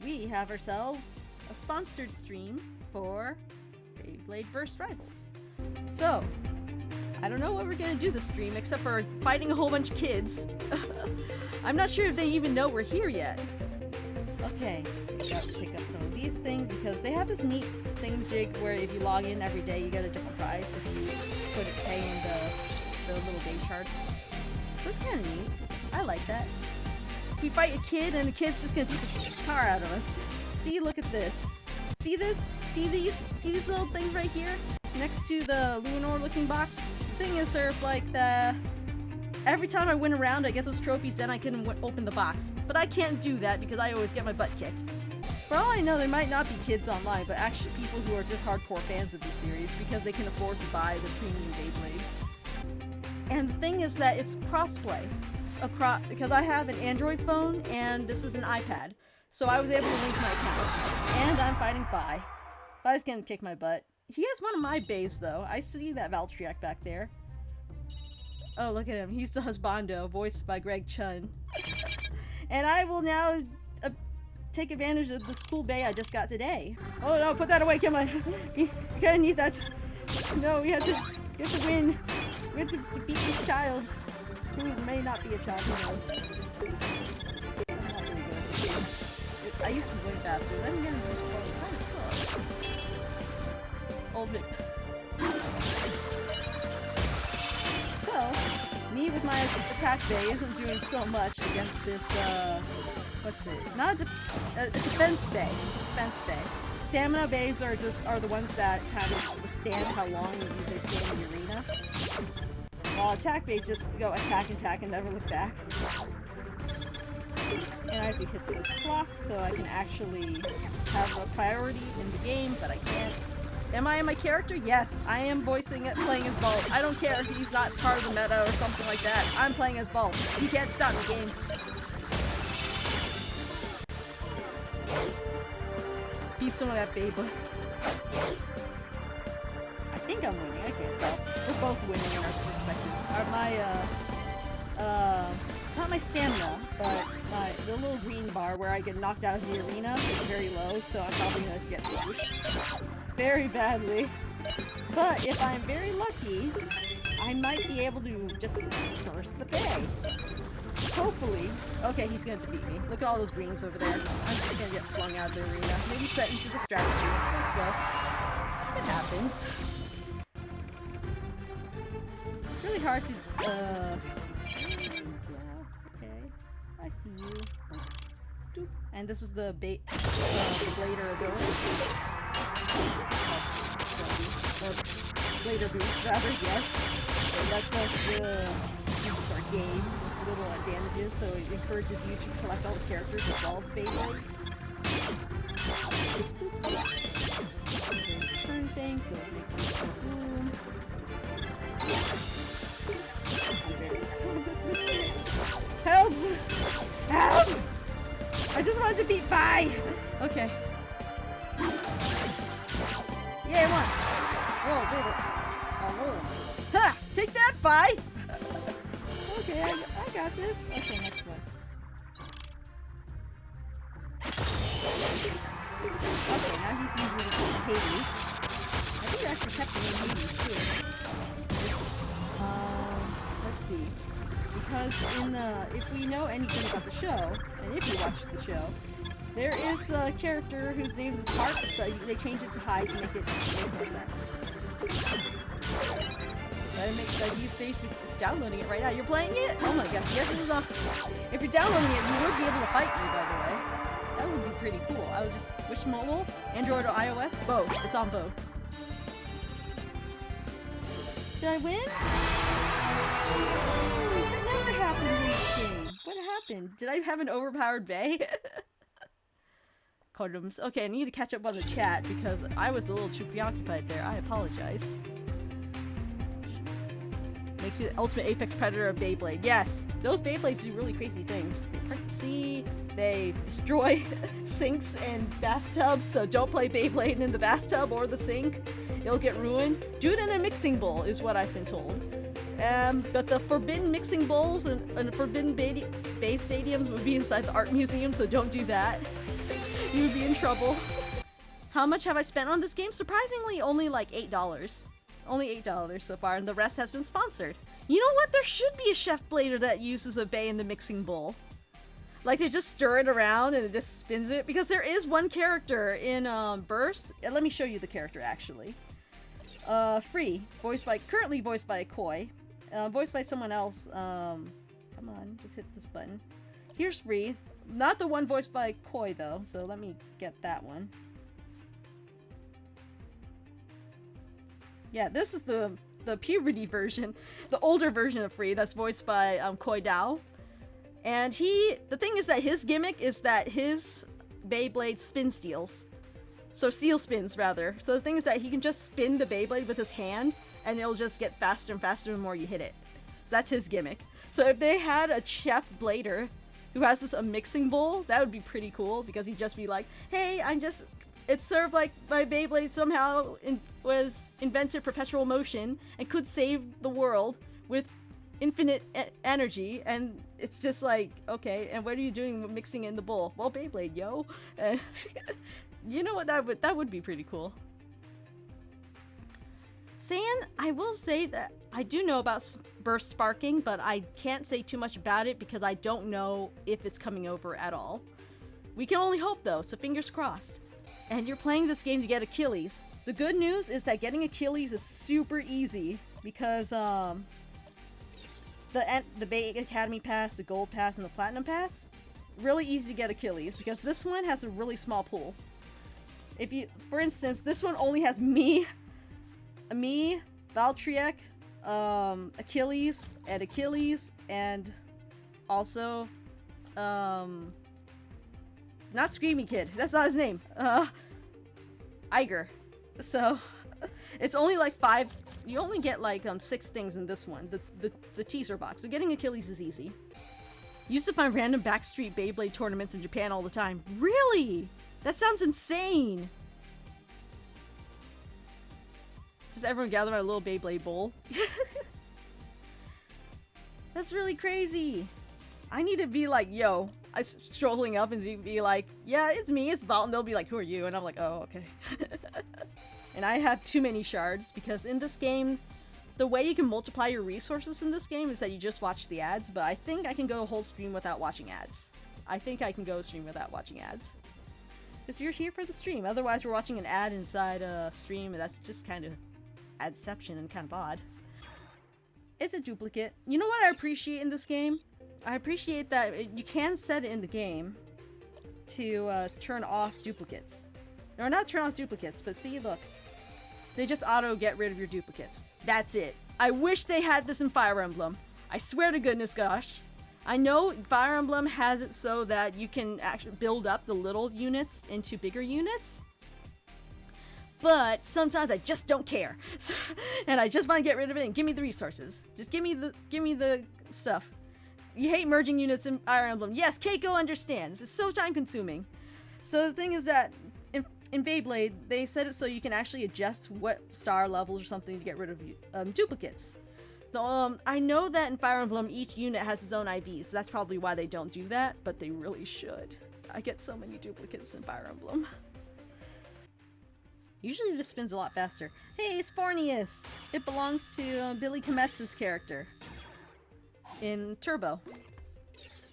we have ourselves a sponsored stream for Beyblade Burst Rivals. So, I don't know what we're gonna do this stream except for fighting a whole bunch of kids. I'm not sure if they even know we're here yet. Okay, gotta pick up some of these things because they have this neat thingamajig where if you log in every day you get a different prize if you pay in the little day charts. So that's kind of neat. I like that. If we fight a kid and the kid's just gonna beat the tar out of us. See, look at this. See this? See these little things right here? Next to the Lunar looking box? The thing is, sir, like every time I win around I get those trophies, then I can open the box. But I can't do that because I always get my butt kicked. For all I know, there might not be kids online, but actually people who are just hardcore fans of the series because they can afford to buy the premium Beyblades. And the thing is that it's crossplay. Because I have an Android phone and this is an iPad. So I was able to link my accounts. And I'm fighting Fi. Fi's gonna kick my butt. He has one of my bays though. I see that Valtryek back there. Oh, look at him. He's the husbando, voiced by Greg Chun. And I will now take advantage of this cool bay I just got today. Oh no, put that away, come on. You gotta need that. No, we have to win. We have to beat this child. Who may not be a child, who knows. I'm not really good at this game. I used to win faster, then again it was kind of slow. Old bit. So, me with my attack bay isn't doing so much against this, what's it? Not a defense bay. Defense bay. Stamina bays are the ones that kind of withstand how long they stay in the arena. While attack bays just go attack, and never look back. And I have to hit those blocks so I can actually have a priority in the game, but I can't. Am I in my character? Yes, I am voicing it, playing as Bolt. I don't care if he's not part of the meta or something like that. I'm playing as Bolt. He can't stop the game. Beat some of that Beyblade. I think I'm winning, I can't tell. We're both winning in our perspective. Not my stamina, but the little green bar where I get knocked out of the arena is very low, so I'm probably going to get squished very badly. But if I'm very lucky, I might be able to just burst the bay. Hopefully. Okay, he's going to defeat me. Look at all those greens over there. I'm just going to get flung out of the arena. Maybe set into the stratosphere. So, it happens. It's really hard to, okay, I see you. Doop. And this is the blader ability. Blader boost, rather, yes. So that's like the boosts our game, little advantages, so it encourages you to collect all the characters as well as Beyblades. Turn things, those make things go boom. Help! Help! I just wanted to beat Fi! Okay. Yeah, I won! Oh, did it. I won. Ha! Take that, Fi! Okay, I got this. Okay, next one. Okay, now he's using Hades. I think I actually kept the name Hades, too. Let's see. Because if we know anything about the show, and if you watch the show, there is a character whose name is Hearts, but they changed it to High to make it make more sense. But it makes he's basically downloading it right now. You're playing it? Oh my gosh, yes, this is awesome. If you're downloading it, you would be able to fight me, by the way. That would be pretty cool. I would just, which mobile? Android or iOS? Both. It's on both. Did I win? That never happened in this game. What happened? Did I have an overpowered bay? Condoms. Okay, I need to catch up on the chat because I was a little too preoccupied there. I apologize. Makes you the ultimate apex predator of Beyblade. Yes! Those Beyblades do really crazy things. They part the sea, they destroy sinks and bathtubs, so don't play Beyblade in the bathtub or the sink. It'll get ruined. Do it in a mixing bowl, is what I've been told. But the forbidden mixing bowls and the forbidden bay stadiums would be inside the art museum, so don't do that. you would be in trouble. How much have I spent on this game? Surprisingly, only like $8. Only $8 so far, and the rest has been sponsored. You know what? There should be a chef blader that uses a bay in the mixing bowl. Like, they just stir it around and it just spins it. Because there is one character in Burst. Let me show you the character, actually. Free, currently voiced by Koi. Voiced by someone else. Come on, just hit this button. Here's Free. Not the one voiced by Koi, though. So let me get that one. Yeah, this is the puberty version. The older version of Free that's voiced by Koi Dao. And the thing is that his gimmick is that his Beyblade spin steals. So steel spins, rather. So the thing is that he can just spin the Beyblade with his hand, and it'll just get faster and faster the more you hit it. So that's his gimmick. So if they had a chef blader who has a mixing bowl, that would be pretty cool, because he'd just be like, hey, it's sort of like my Beyblade somehow was invented perpetual motion and could save the world with infinite energy, and it's just like, okay, and what are you doing mixing in the bowl? Well, Beyblade, yo. You know what, that would be pretty cool. I will say that I do know about burst sparking, but I can't say too much about it because I don't know if it's coming over at all. We can only hope though, so fingers crossed. And you're playing this game to get Achilles. The good news is that getting Achilles is super easy because the Bay Academy Pass, the Gold Pass, and the Platinum Pass, really easy to get Achilles because this one has a really small pool. If you, for instance, this one only has me, Valtryek, Achilles, and also, not Screamy Kid. That's not his name. Iger. So, it's only like 5. You only get like 6 things in this one. The teaser box. So getting Achilles is easy. Used to find random backstreet Beyblade tournaments in Japan all the time. Really? That sounds insane. Just everyone gather around a little Beyblade bowl. That's really crazy. I need to be like, yo, strolling up and be like, yeah, it's me, it's Vault, and they'll be like, who are you? And I'm like, oh, okay. And I have too many shards because in this game, the way you can multiply your resources in this game is that you just watch the ads, but I think I can go a whole stream without watching ads. I think I can go a stream without watching ads. Because you're here for the stream, otherwise we're watching an ad inside a stream, and that's just kind of adception and kind of odd. It's a duplicate. You know what I appreciate in this game? I appreciate that you can set it in the game to turn off duplicates. Or not turn off duplicates, but see, look. They just auto get rid of your duplicates. That's it. I wish they had this in Fire Emblem. I swear to goodness gosh. I know Fire Emblem has it so that you can actually build up the little units into bigger units. But sometimes I just don't care. And I just want to get rid of it and give me the resources. Just give me the stuff. You hate merging units in Fire Emblem. Yes, Keiko understands. It's so time consuming. So the thing is that in Beyblade, they set it so you can actually adjust what star levels or something to get rid of duplicates. I know that in Fire Emblem, each unit has its own IVs, so that's probably why they don't do that, but they really should. I get so many duplicates in Fire Emblem. Usually this spins a lot faster. Hey, it's Fornius! It belongs to Billy Kometsu's character in Turbo.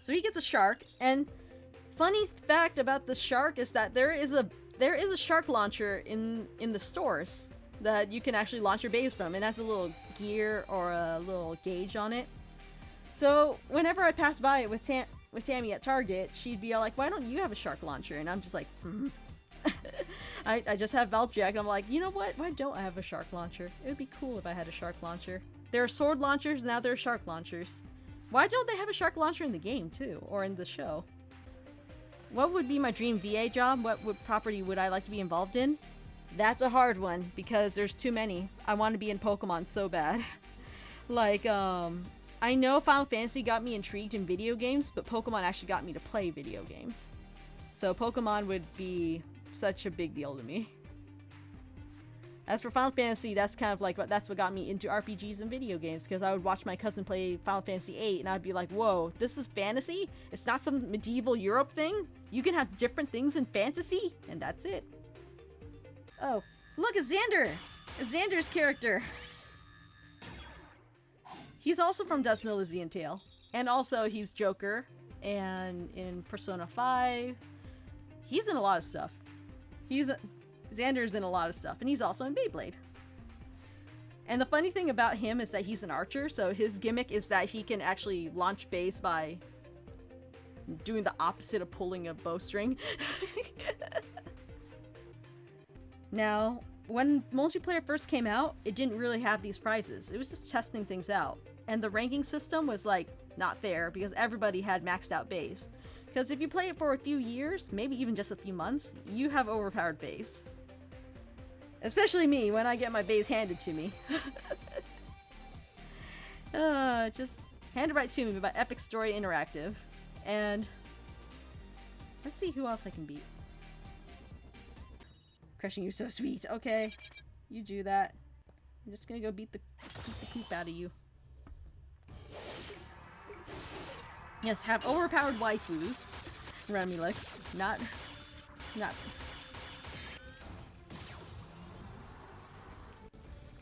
So he gets a shark, and funny fact about the shark is that there is a shark launcher in the stores that you can actually launch your bays from. It has a little gear or a little gauge on it. So whenever I pass by it with Tammy at Target, she'd be all like, why don't you have a shark launcher? And I'm just like, I just have Valtryek, and I'm like, you know what? Why don't I have a shark launcher? It would be cool if I had a shark launcher. There are sword launchers, now there are shark launchers. Why don't they have a shark launcher in the game too? Or in the show? What would be my dream VA job? What property would I like to be involved in? That's a hard one, because there's too many. I want to be in Pokemon so bad. Like, I know Final Fantasy got me intrigued in video games, but Pokemon actually got me to play video games. So Pokemon would be such a big deal to me. As for Final Fantasy, that's kind of like that's what got me into RPGs and video games, because I would watch my cousin play Final Fantasy VIII and I'd be like, whoa, this is fantasy? It's not some medieval Europe thing? You can have different things in fantasy? And that's it. Oh, look, it's Xander! It's Xander's character! He's also from Dusk Know Elysian Tale. And also, he's Joker. And in Persona 5. He's in a lot of stuff. Xander's in a lot of stuff. And he's also in Beyblade. And the funny thing about him is that he's an archer. So his gimmick is that he can actually launch bays by doing the opposite of pulling a bowstring. Now, when multiplayer first came out, it didn't really have these prizes. It was just testing things out. And the ranking system was like not there because everybody had maxed out bays. Because if you play it for a few years, maybe even just a few months, you have overpowered bays. Especially me when I get my bays handed to me. Just handed right to me by Epic Story Interactive. And let's see who else I can beat. Crushing you so sweet. Okay, you do that. I'm just gonna go beat the poop out of you. Yes, have overpowered waifus. Remulix. Not.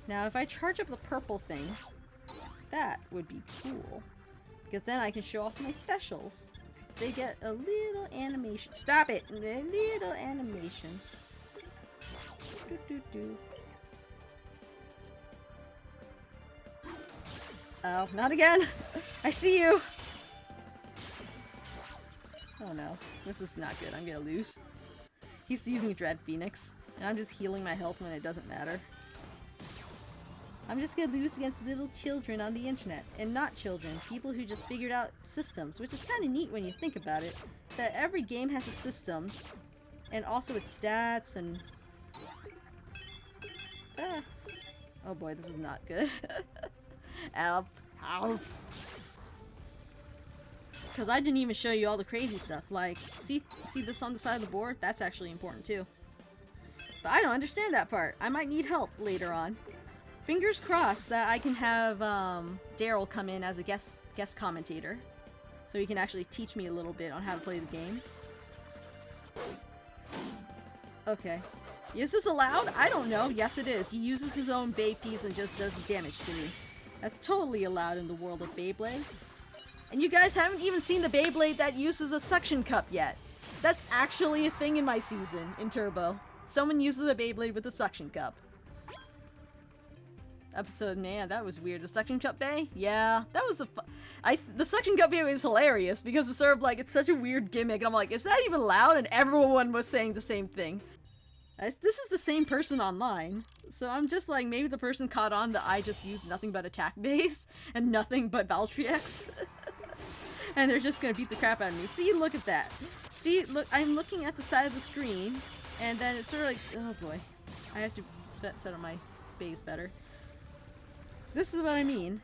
Now, if I charge up the purple thing, that would be cool. Because then I can show off my specials. They get a little animation. Stop it! A little animation. Oh, not again! I see you! Oh no, this is not good. I'm gonna lose. He's using Dread Phoenix, and I'm just healing my health when it doesn't matter. I'm just gonna lose against little children on the internet. And not children, people who just figured out systems, which is kind of neat when you think about it. That every game has its systems, and also its stats, and... Oh boy, this is not good. Help. Help. Because I didn't even show you all the crazy stuff. Like, see this on the side of the board? That's actually important too. But I don't understand that part. I might need help later on. Fingers crossed that I can have Daryl come in as a guest commentator. So he can actually teach me a little bit on how to play the game. Okay. Is this allowed? I don't know. Yes, it is. He uses his own Bay piece and just does damage to me. That's totally allowed in the world of Beyblade. And you guys haven't even seen the Beyblade that uses a suction cup yet. That's actually a thing in my season, in Turbo. Someone uses a Beyblade with a suction cup. Episode, man, that was weird. The suction cup bay? Yeah, that was the suction cup bay was hilarious because it's sort of like, it's such a weird gimmick. And I'm like, is that even allowed? And everyone was saying the same thing. This is the same person online. So I'm just like, maybe the person caught on that I just used nothing but attack base and nothing but Valtryx. And they're just gonna beat the crap out of me. See, look at that. See, look, I'm looking at the side of the screen, and then it's sort of like, oh boy. I have to set up my base better. This is what I mean.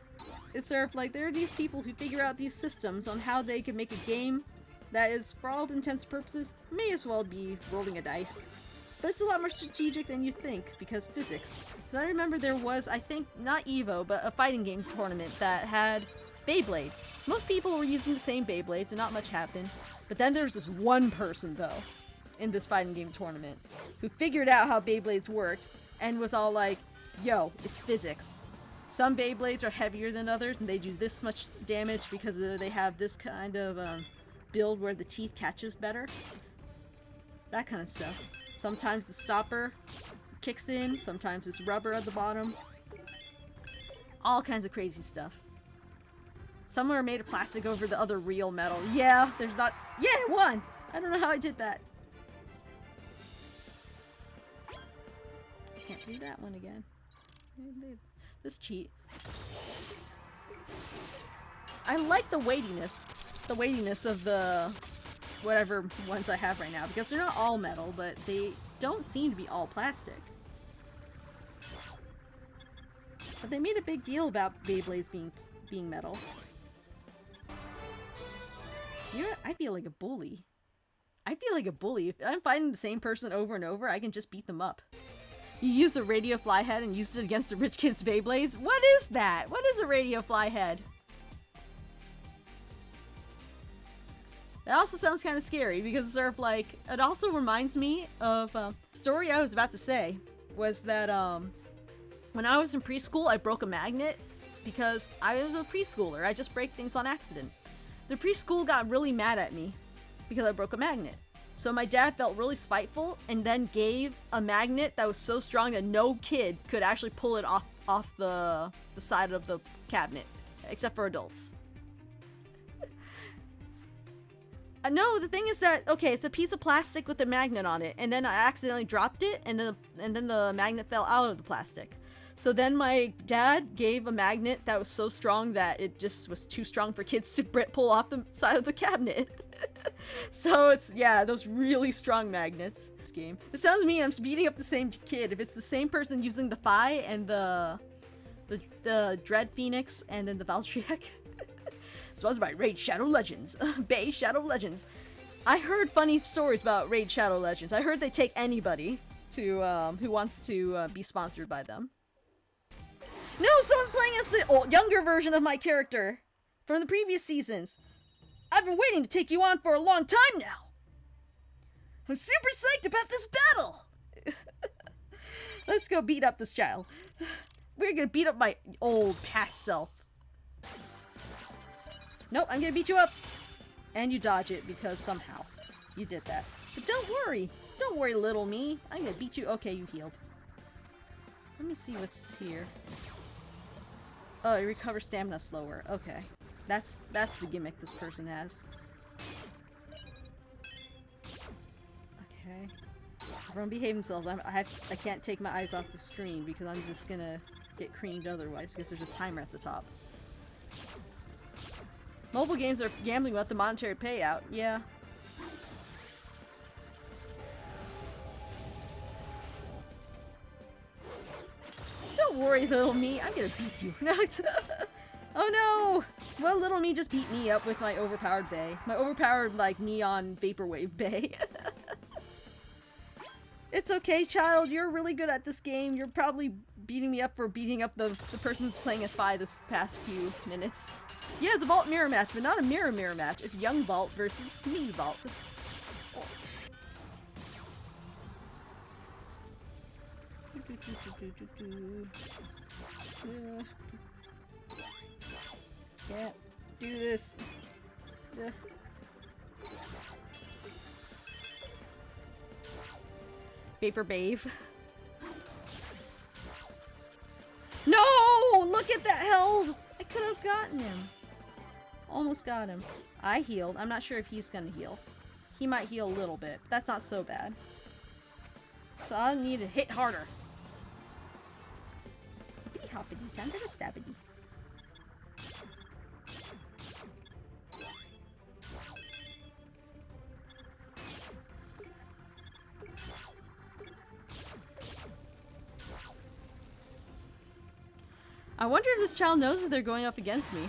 It's sort of like, there are these people who figure out these systems on how they can make a game that is, for all intents and purposes, may as well be rolling a dice. But it's a lot more strategic than you think, because physics. I remember there was, I think, not EVO, but a fighting game tournament that had Beyblade. Most people were using the same Beyblades and not much happened. But then there's this one person, though, in this fighting game tournament, who figured out how Beyblades worked and was all like, yo, it's physics. Some Beyblades are heavier than others and they do this much damage because they have this kind of build where the teeth catches better. That kind of stuff. Sometimes the stopper kicks in, sometimes it's rubber at the bottom. All kinds of crazy stuff. Some are made of plastic over the other real metal. Yeah, there's not... Yeah, I won! I don't know how I did that. I can't do that one again. This cheat. I like the weightiness. The weightiness of the... whatever ones I have right now, because they're not all metal, but they don't seem to be all plastic. But they made a big deal about Beyblades being metal. You know what? I feel like a bully. I feel like a bully. If I'm fighting the same person over and over, I can just beat them up. You use a radio fly head and use it against the rich kid's Beyblades? What is that? What is a radio fly head? That also sounds kind of scary because it's sort of like, it also reminds me of a story I was about to say was that when I was in preschool, I broke a magnet because I was a preschooler. I just break things on accident. The preschool got really mad at me because I broke a magnet. So my dad felt really spiteful and then gave a magnet that was so strong that no kid could actually pull it off the side of the cabinet, except for adults. No, the thing is that, okay, it's a piece of plastic with a magnet on it, and then I accidentally dropped it, and then the magnet fell out of the plastic. So then my dad gave a magnet that was so strong that it just was too strong for kids to pull off the side of the cabinet. So it's, yeah, those really strong magnets. This game. It sounds mean, I'm beating up the same kid. If it's the same person using the Phi and the Dread Phoenix and then the Valtryek. Sponsored by Raid Shadow Legends. Bay Shadow Legends. I heard funny stories about Raid Shadow Legends. I heard they take anybody to who wants to be sponsored by them. No, someone's playing as the younger version of my character from the previous seasons. I've been waiting to take you on for a long time now. I'm super psyched about this battle. Let's go beat up this child. We're gonna beat up my old past self. Nope, I'm gonna beat you up. And you dodge it because somehow you did that. But don't worry. Don't worry, little me. I'm gonna beat you. Okay, you healed. Let me see what's here. Oh, it recovers stamina slower. Okay. That's the gimmick this person has. Okay. Everyone behave themselves. I can't take my eyes off the screen because I'm just gonna get creamed otherwise because there's a timer at the top. Mobile games are gambling about the monetary payout. Yeah. Don't worry, little me. I'm gonna beat you. Oh no! Well, little me just beat me up with my overpowered bay. My overpowered, like, neon vaporwave bay. It's okay, child. You're really good at this game. You're probably beating me up for beating up the person who's playing as Phi this past few minutes. Yeah, it's a Vault mirror match, but not a mirror match. It's Young Vault versus me Vault. Oh. Can't do this. Vapor Bave. No! Look at that held! I could have gotten him. Almost got him. I healed. I'm not sure if he's gonna heal. He might heal a little bit, but that's not so bad. So I'll need to hit harder. Hoppity hoppity, time for the stabbity. I wonder if this child knows that they're going up against me.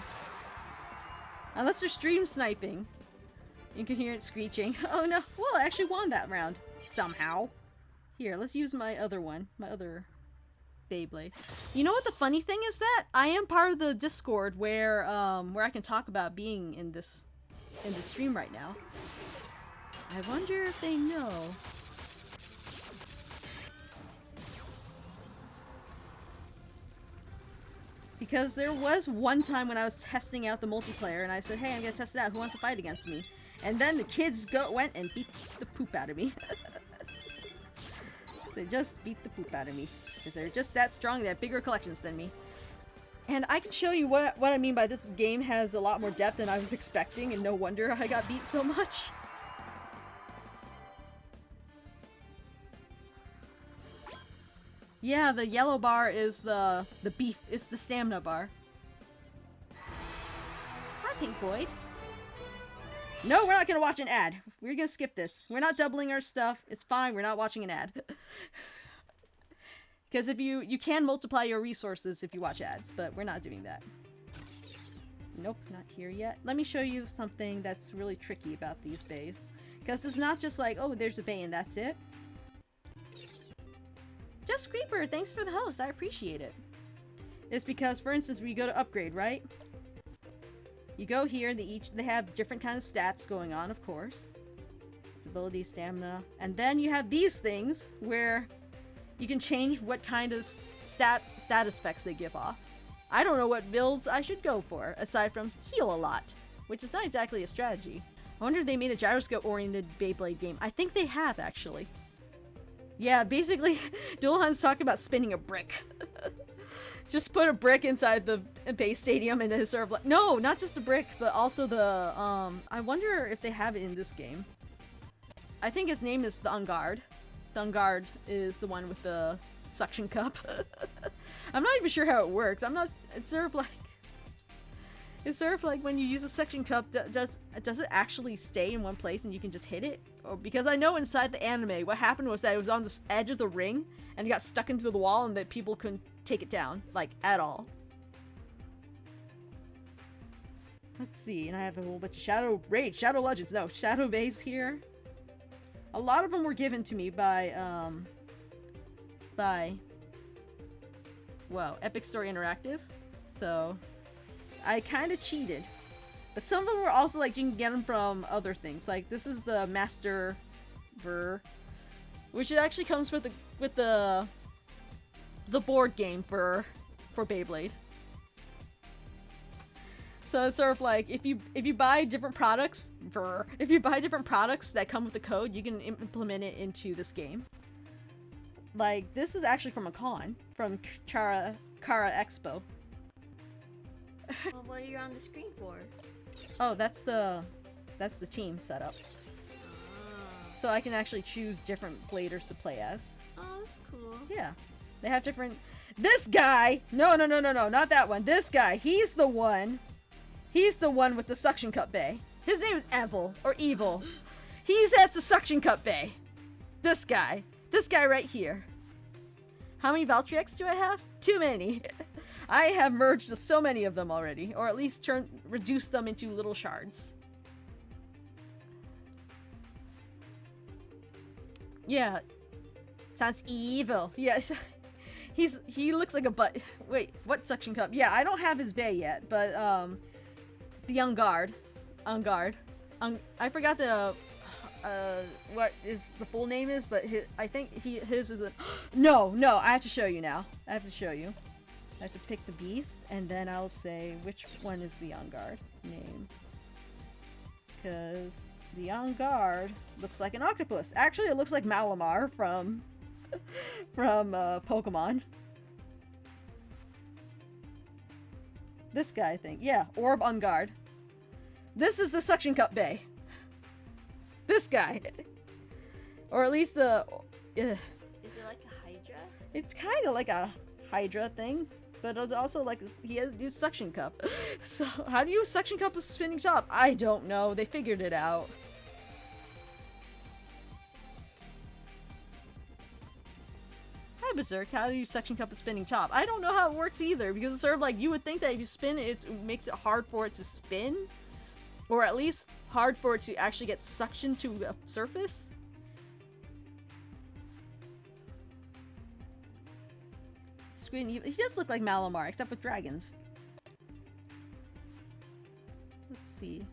Unless they're stream sniping. You can hear it screeching. Oh no! Well, I actually won that round. Somehow. Here, let's use my other one. My other Beyblade. You know what the funny thing is that? I am part of the Discord where I can talk about being in this stream right now. I wonder if they know. Because there was one time when I was testing out the multiplayer and I said, hey, I'm gonna test it out. Who wants to fight against me? And then the kids went and beat the poop out of me. They just beat the poop out of me. Because they're just that strong. They have bigger collections than me. And I can show you what I mean by this game has a lot more depth than I was expecting, and no wonder I got beat so much. Yeah, the yellow bar is the beef. It's the stamina bar. Hi, Pink Boyd. No, we're not gonna watch an ad. We're gonna skip this. We're not doubling our stuff. It's fine. We're not watching an ad. Because if you can multiply your resources if you watch ads, but we're not doing that. Nope, not here yet. Let me show you something that's really tricky about these bays. Because it's not just like, oh, there's a bay and that's it. Just Creeper, thanks for the host. I appreciate it. It's because, for instance, when you go to upgrade, right? You go here, they have different kind of stats going on, of course. Stability, stamina, and then you have these things where you can change what kind of status effects they give off. I don't know what builds I should go for, aside from heal a lot, which is not exactly a strategy. I wonder if they made a gyroscope-oriented Beyblade game. I think they have, actually. Yeah, basically, Dualhan's talking about spinning a brick. Just put a brick inside the base stadium and then sort of like... No, not just the brick, but also the, I wonder if they have it in this game. I think his name is the Ungard. The Ungard is the one with the suction cup. I'm not even sure how it works. It's sort of like when you use a suction cup, does it actually stay in one place and you can just hit it? Or, because I know inside the anime, what happened was that it was on the edge of the ring and it got stuck into the wall and that people couldn't take it down, like, at all. Let's see, and I have a whole bunch of Shadow Legends, no, Shadow Base here. A lot of them were given to me by Epic Story Interactive, so I kind of cheated. But some of them were also like you can get them from other things. Like this is the Master Ver, which it actually comes with the board game for Beyblade. So it's sort of like if you buy different products, that come with the code, you can implement it into this game. Like this is actually from a con from Kara Expo. Well, what are you on the screen for? Oh, that's the team setup. Ah. So I can actually choose different bladers to play as. Oh, that's cool. Yeah. They have different... This guy! No, not that one. This guy, he's the one with the suction cup bay. His name is Evil, or Evil. He has the suction cup bay. This guy right here. How many Valtrex do I have? Too many. I have merged so many of them already, or at least reduced them into little shards. Yeah. Sounds evil. Yes. He looks like a butt. Wait, what suction cup? Yeah, I don't have his bay yet, but the Ungard. I forgot the what is the full name is, but I think his is a no, I have to show you now. I have to pick the beast, and then I'll say which one is the Ungard name. Because the Ungard looks like an octopus. Actually, it looks like Malamar from Pokemon. This guy, I think. Yeah, Orb Ungard. This is the suction cup bay. This guy. Or at least the... Is it like a Hydra? It's kind of like a Hydra thing. But it's also like he has a suction cup. So how do you suction cup a spinning top? I don't know. They figured it out. Hi Berserk, how do you suction cup a spinning top? I don't know how it works either, because it's sort of like you would think that if you spin it, it makes it hard for it to spin. Or at least hard for it to actually get suctioned to a surface. He does look like Malamar, except with dragons. Let's see.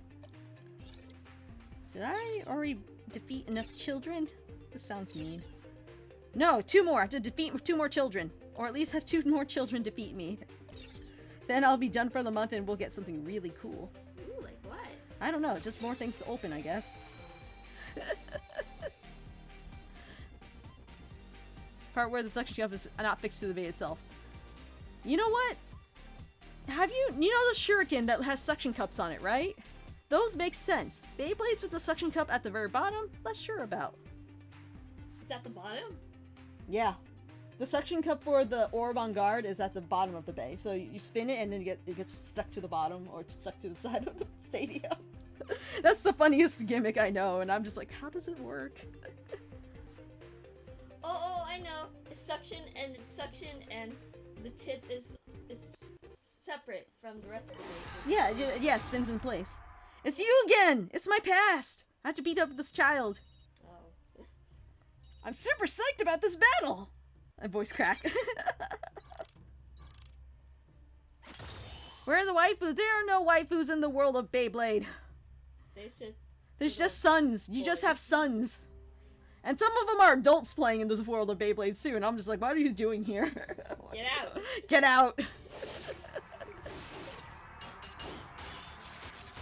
Did I already defeat enough children? This sounds mean. No, 2 more! I have to defeat 2 more children. Or at least have 2 more children defeat me. Then I'll be done for the month and we'll get something really cool. Ooh, like what? I don't know, just more things to open, I guess. Part where the suction cup is not fixed to the bay itself. You know what? You know the shuriken that has suction cups on it, right? Those make sense. Beyblades with the suction cup at the very bottom, less sure about. It's at the bottom? Yeah. The suction cup for the Orb on Guard is at the bottom of the bay. So you spin it and then it gets stuck to the bottom or it's stuck to the side of the stadium. That's the funniest gimmick I know, and I'm just like, how does it work? Oh, I know. It's suction and the tip is separate from the rest of the base. Yeah, it spins in place. It's you again! It's my past! I have to beat up this child. Oh. I'm super psyched about this battle! A voice crack. Where are the waifus? There are no waifus in the world of Beyblade. There's just sons. You just have sons. And some of them are adults playing in this world of Beyblades too, and I'm just like, what are you doing here? Get out. Get out.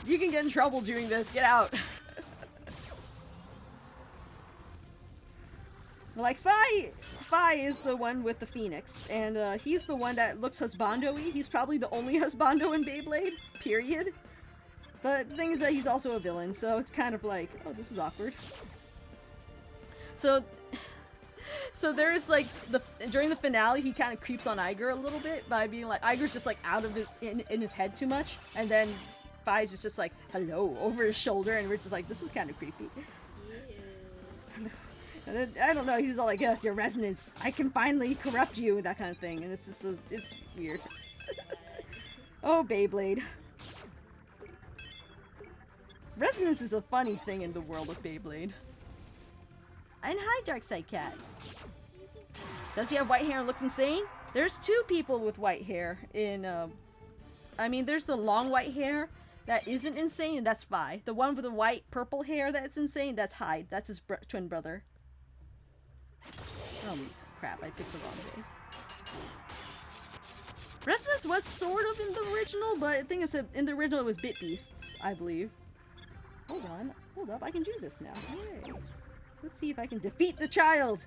You can get in trouble doing this. Get out. Like, Fi is the one with the phoenix, and he's the one that looks husbando-y. He's probably the only husbando in Beyblade, period. But the thing is that he's also a villain, so it's kind of like, oh, this is awkward. So there's like, during the finale, he kind of creeps on Iger a little bit by being like, Iger's just like out of his, in his head too much, and then Fi's just like, hello, over his shoulder, and we're just like, this is kind of creepy. And then, I don't know, he's all like, yes, your resonance, I can finally corrupt you, that kind of thing, and it's just, it's weird. Oh, Beyblade. Resonance is a funny thing in the world of Beyblade. And hi, Darkside Cat. Does he have white hair and looks insane? There's two people with white hair in, I mean, there's the long white hair that isn't insane, and that's Vi. The one with the white purple hair that's insane, that's Hyde. That's his twin brother. Oh, crap, I picked the wrong day. Resonance was sort of in the original, but the thing is that in the original it was Bit Beasts, I believe. Hold on, hold up, I can do this now. Yay. Let's see if I can defeat the child!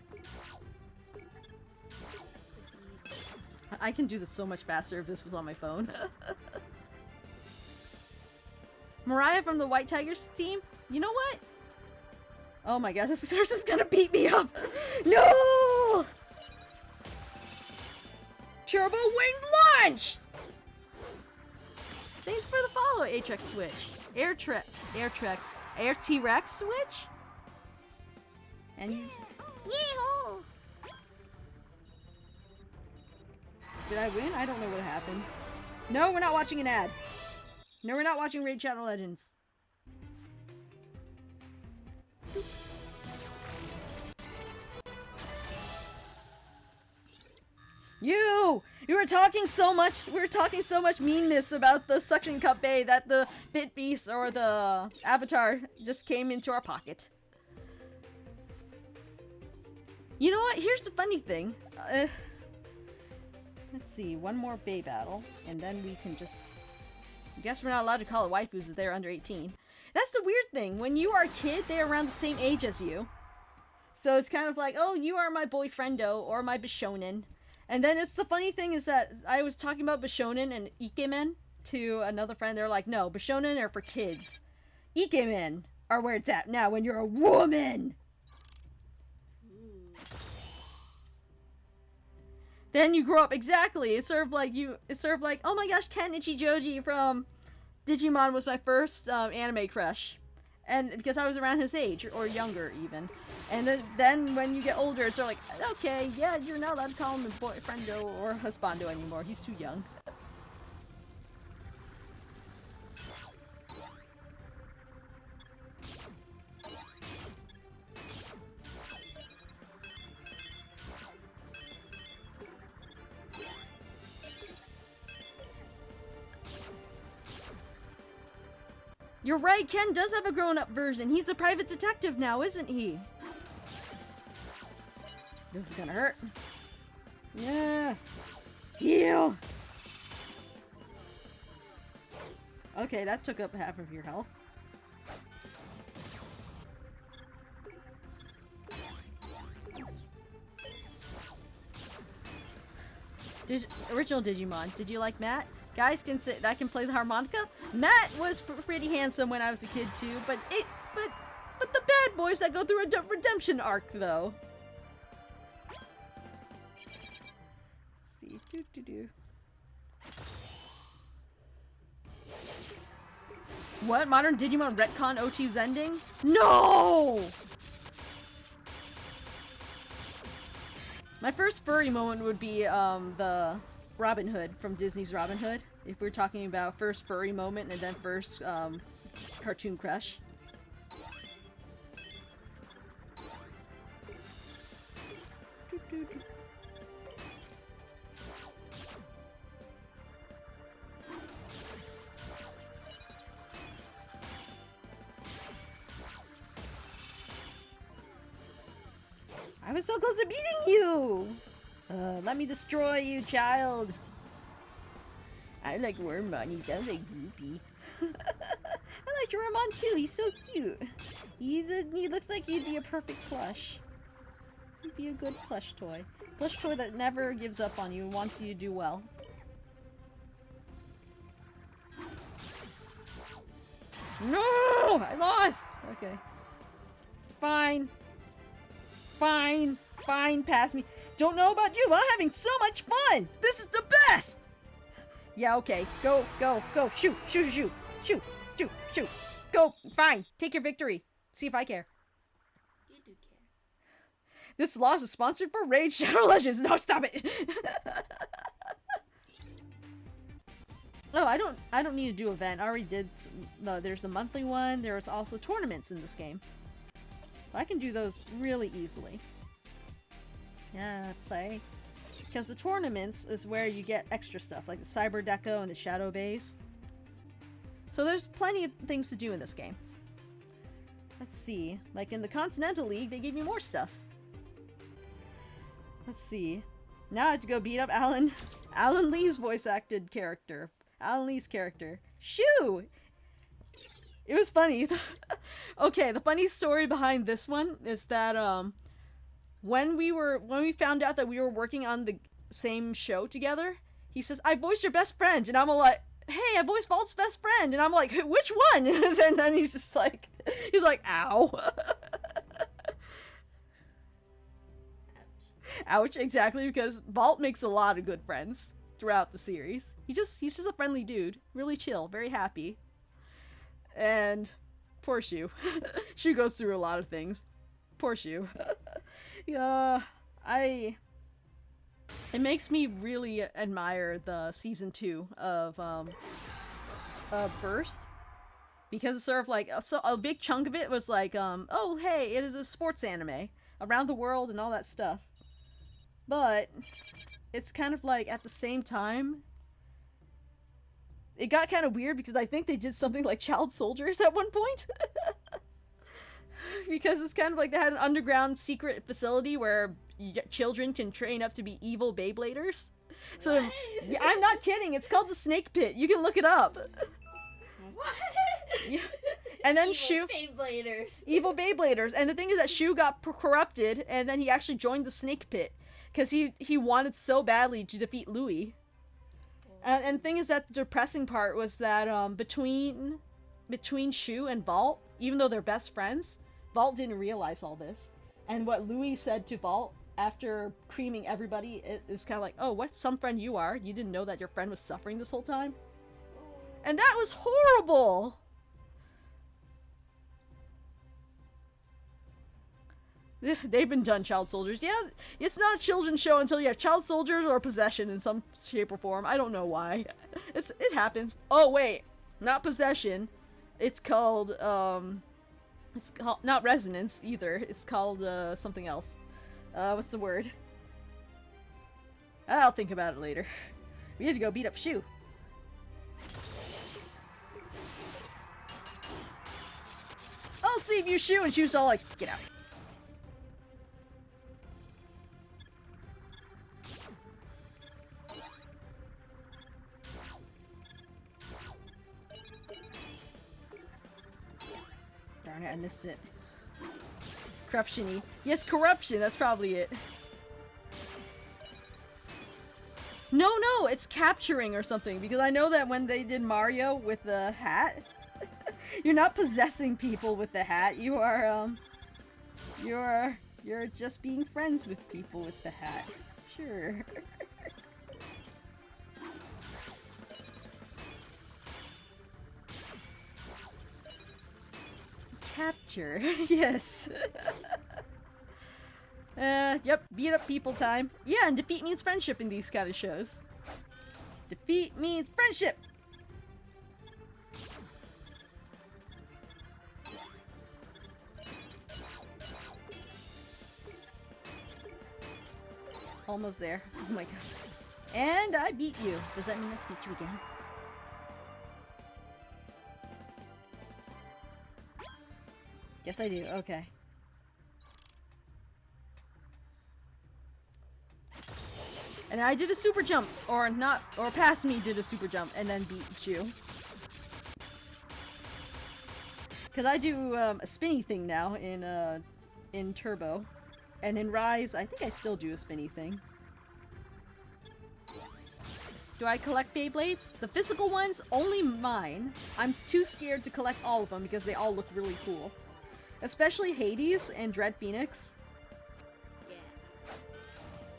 I can do this so much faster if this was on my phone. Mariah from the White Tigers team? You know what? Oh my god, this person's gonna beat me up! No! Turbo Winged Launch! Thanks for the follow, Atrex Switch. Air T-Rex Switch? And you... Yeehaw! Did I win? I don't know what happened. No, we're not watching an ad. No, we're not watching Raid Shadow Legends. You were talking so much, meanness about the Suction Cup Bay that the Bit Beast or the Avatar just came into our pocket. You know what? Here's the funny thing. Let's see, one more Bay battle, and then we can just... Guess we're not allowed to call it waifus if they're under 18. That's the weird thing. When you are a kid, they're around the same age as you. So it's kind of like, oh, you are my boyfriendo or my Bishonen. And then it's the funny thing is that I was talking about Bishonen and Ikemen to another friend. They're like, no, Bishonen are for kids. Ikemen are where it's at now when you're a woman. Then you grow up, exactly. It's sort of like oh my gosh, Ken Ichijoji from Digimon was my first anime crush. And because I was around his age, or younger even. And then when you get older, it's sort of like, okay, yeah, you're not allowed to call him a boyfriendo or husbando anymore. He's too young. You're right, Ken does have a grown-up version. He's a private detective now, isn't he? This is gonna hurt. Yeah. Heal! Okay, that took up half of your health. Original Digimon. Did you like Matt? Guys can sit that can play the harmonica. Matt was pretty handsome when I was a kid too, but the bad boys that go through a redemption arc though. Let's see. What? Modern Digimon retcon O2's ending? No! My first furry moment would be the Robin Hood from Disney's Robin Hood. If we're talking about first furry moment and then first cartoon crush. I was so close to beating you! Let me destroy you, child! I like Wormmon, he sounds like Groupie. I like Wormmon too, he's so cute. He looks like he'd be a perfect plush. He'd be a good plush toy. Plush toy that never gives up on you and wants you to do well. No! I lost! Okay. It's fine. Fine. Fine, pass me. Don't know about you, but I'm having so much fun! This is the best! Yeah, okay. Go, go, go. Shoot, shoot, shoot. Shoot, shoot, shoot. Go, fine. Take your victory. See if I care. You do care. This loss is sponsored for Raid Shadow Legends. No, stop it! Oh, I don't need to do event. I already did. No, there's the monthly one. There's also tournaments in this game. I can do those really easily. Yeah, play. Because the tournaments is where you get extra stuff, like the Cyber Deco and the Shadow Base. So there's plenty of things to do in this game. Let's see. Like in the Continental League, they give you more stuff. Let's see. Now I have to go beat up Alan Lee's voice acted character. Alan Lee's character. Shoo! It was funny. Okay, the funny story behind this one is that when we found out that we were working on the same show together, he says, "I voiced your best friend," and I'm like, "Hey, I voiced Vault's best friend," and I'm like, "Which one?" And then he's just like, "Ow." Ouch, exactly, because Vault makes a lot of good friends throughout the series. He's just a friendly dude, really chill, very happy. And poor Shu. Shu goes through a lot of things. Poor Shu. Yeah, it makes me really admire the season 2 of Burst, because it's sort of like a big chunk of it was like oh hey, it is a sports anime around the world and all that stuff, but it's kind of like at the same time it got kind of weird because I think they did something like child soldiers at one point. Because it's kind of like they had an underground secret facility where children can train up to be evil Beybladers. So yeah, I'm not kidding. It's called the Snake Pit. You can look it up. What? Yeah. And then Evil Shu... Beybladers. Evil Beybladers. And the thing is that Shu got corrupted, and then he actually joined the Snake Pit. Because he wanted so badly to defeat Louis. And the thing is that the depressing part was that between Shu and Vault, even though they're best friends, Vault didn't realize all this. And what Louis said to Vault after creaming everybody is kind of like, "Oh, what some friend you are? You didn't know that your friend was suffering this whole time?" And that was horrible! They've been done, child soldiers. Yeah, it's not a children's show until you have child soldiers or possession in some shape or form. I don't know why. It happens. Oh, wait. Not possession. It's called not resonance either. It's called something else. What's the word? I'll think about it later. We need to go beat up Shu. I'll save you, Shu, and Shu's all like, "Get out." Darn it, I missed it. Corruption-y. Yes, corruption, that's probably it. No, it's capturing or something, because I know that when they did Mario with the hat, you're not possessing people with the hat, you're just being friends with people with the hat. Sure. Capture. Yes. Yep, beat up people time. Yeah, and defeat means friendship in these kind of shows. Defeat means friendship! Almost there. Oh my god. And I beat you. Does that mean I beat you again? Yes, I do. Okay. And I did a super jump, or not, or past me did a super jump, and then beat you. Because I do a spinny thing now in Turbo. And in Rise, I think I still do a spinny thing. Do I collect Beyblades? The physical ones? Only mine. I'm too scared to collect all of them because they all look really cool. Especially Hades and Dread Phoenix. Yeah.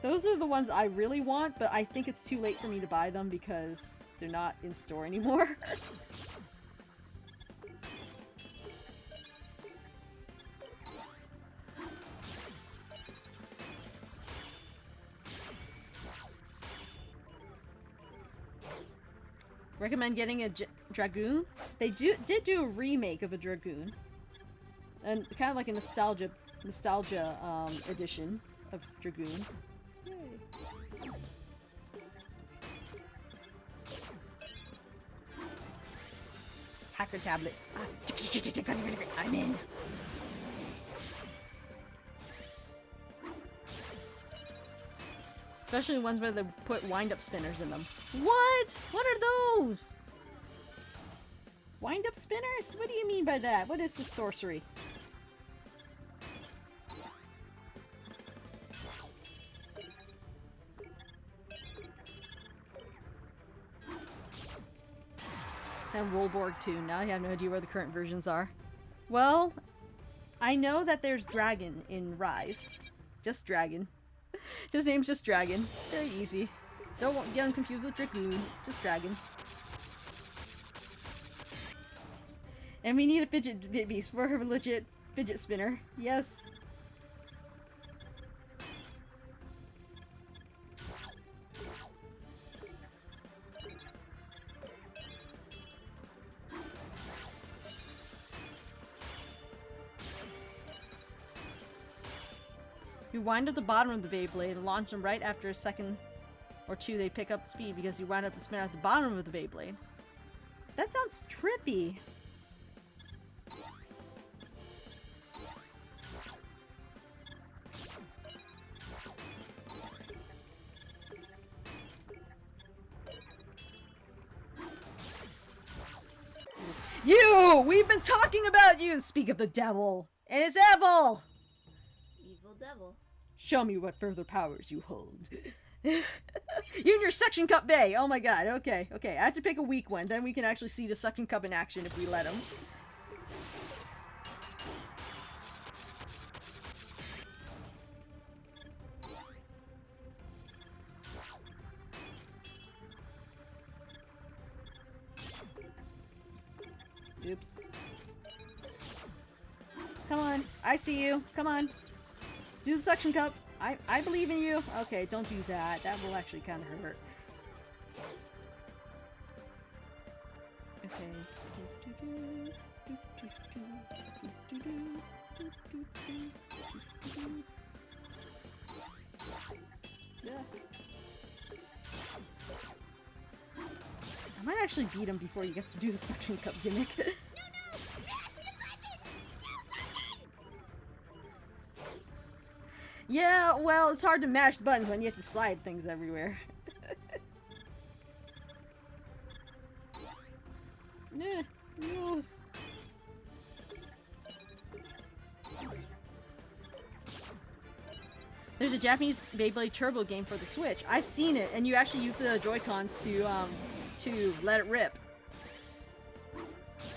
Those are the ones I really want, but I think it's too late for me to buy them because they're not in store anymore. Recommend getting a Dragoon? They did do a remake of a Dragoon. And kind of like a nostalgia edition of Dragoon. Yay. Hacker tablet. I'm in. Especially the ones where they put wind-up spinners in them. What? What are those? Wind-up spinners? What do you mean by that? What is this sorcery? And Rollborg too. Now I have no idea where the current versions are. Well, I know that there's Dragon in Rise. Just Dragon. His name's just Dragon. Very easy. Don't get him confused with Dragoon. Just Dragon. And we need a fidget beast for a legit fidget spinner. Yes. You wind up the bottom of the Beyblade and launch them right after a second or two they pick up speed because you wind up the spinner at the bottom of the Beyblade. That sounds trippy. You! We've been talking about you! Speak of the devil! And it's evil! Evil devil. Show me what further powers you hold. You and your suction cup bay! Oh my god, okay, okay. I have to pick a weak one, then we can actually see the suction cup in action if we let him. Oops. Come on, I see you. Come on. Do the suction cup. I believe in you. Okay, don't do that. That will actually kind of hurt. Okay. Yeah. I might actually beat him before he gets to do the suction cup gimmick. Yeah, well, it's hard to mash buttons when you have to slide things everywhere. Nah, yes. There's a Japanese Beyblade Turbo game for the Switch. I've seen it, and you actually use the Joy-Cons to let it rip.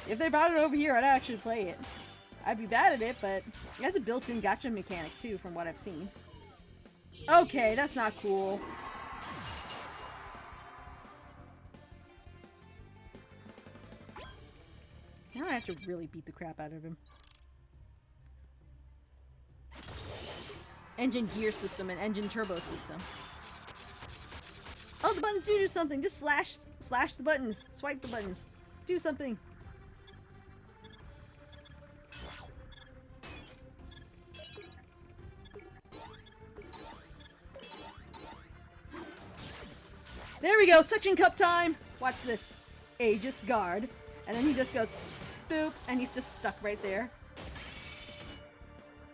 If they brought it over here, I'd actually play it. I'd be bad at it, but it has a built-in gacha mechanic too, from what I've seen. Okay, that's not cool. Now I have to really beat the crap out of him. Engine gear system and engine turbo system. Oh, the buttons do something. Just slash the buttons. Swipe the buttons. Do something. There we go, suction cup time! Watch this. Aegis guard. And then he just goes boop, and he's just stuck right there.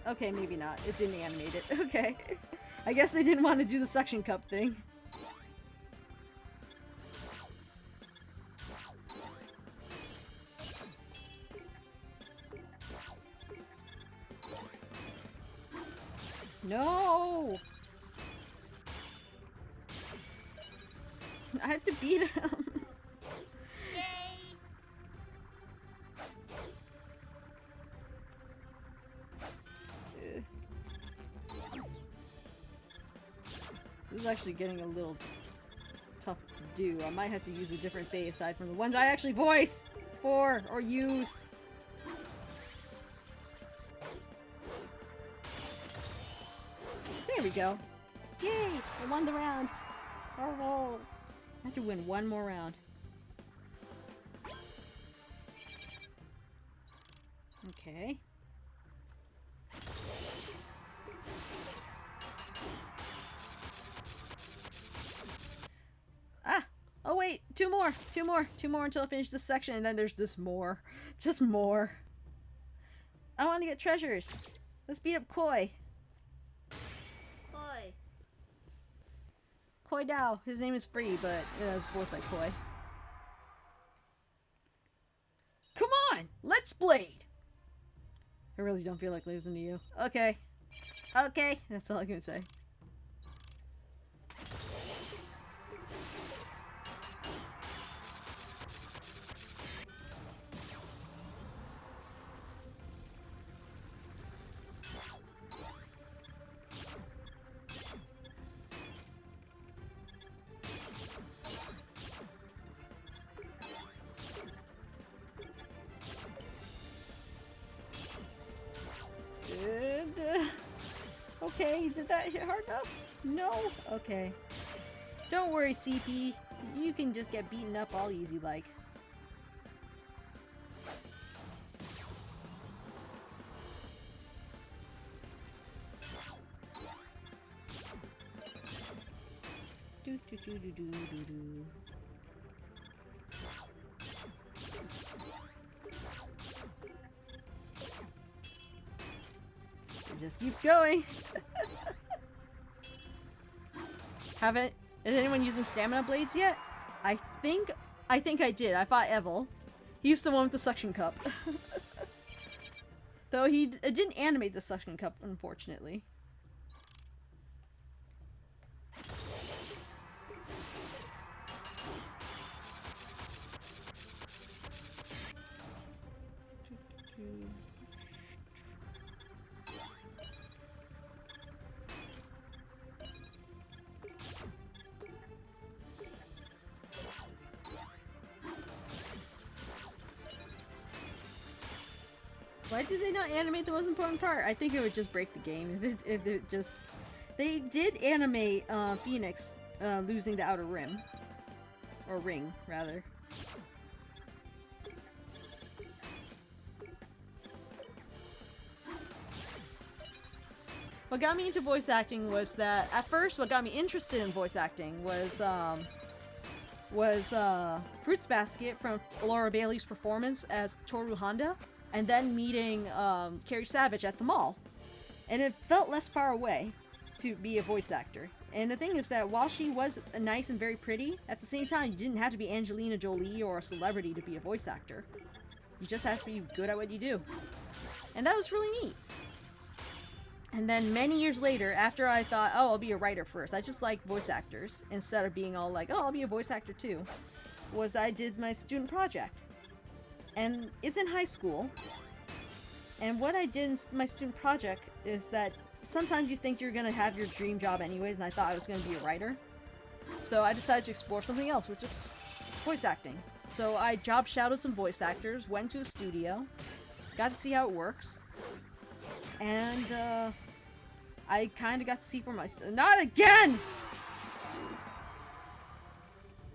Okay, maybe not. It didn't animate it. Okay. I guess they didn't want to do the suction cup thing. No! I have to beat him. Yay! This is actually getting a little tough to do. I might have to use a different bay aside from the ones I actually voice for or use. There we go. Yay! I won the round. Hurrah! I have to win one more round. Okay. Ah! Oh wait! Two more! Two more! Two more until I finish this section, and then there's this more. Just more. I want to get treasures. Let's beat up Koi. Koi. Koi Dao. His name is free, but it's voiced by Koi. Come on! Let's blade! I really don't feel like losing to you. Okay. Okay. That's all I'm gonna say. Okay, did that hit hard enough? No? Okay. Don't worry, CP. You can just get beaten up all easy like. Do do do do do do do. It just keeps going. Haven't. Is anyone using stamina blades yet? I think I did. I fought Evil. He's the one with the suction cup. Though it didn't animate the suction cup, unfortunately. Why did they not animate the most important part? I think it would just break the game if it just... They did animate Phoenix losing the outer rim. Or ring, rather. What got me into voice acting was that, at first, what got me interested in voice acting was Fruits Basket from Laura Bailey's performance as Toru Honda, and then meeting Carrie Savage at the mall. And it felt less far away to be a voice actor. And the thing is that while she was nice and very pretty, at the same time, you didn't have to be Angelina Jolie or a celebrity to be a voice actor. You just have to be good at what you do. And that was really neat. And then many years later, after I thought, oh, I'll be a writer first. I just like voice actors, instead of being all like, oh, I'll be a voice actor too. Was I did my student project. And it's in high school. And what I did in my student project is that sometimes you think you're gonna have your dream job anyways, and I thought I was gonna be a writer. So I decided to explore something else, which is voice acting. So I job shadowed some voice actors, went to a studio, got to see how it works. And, I kind of got to see for myself. Not again!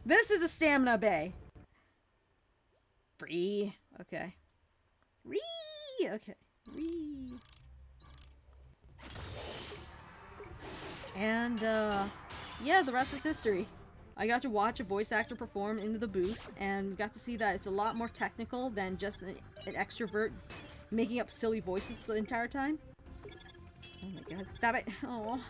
This is a stamina bay. Free. Okay. Ree! Okay. Ree. And, yeah, the rest was history. I got to watch a voice actor perform into the booth, and got to see that it's a lot more technical than just an extrovert making up silly voices the entire time. Oh my god, stop it! Oh.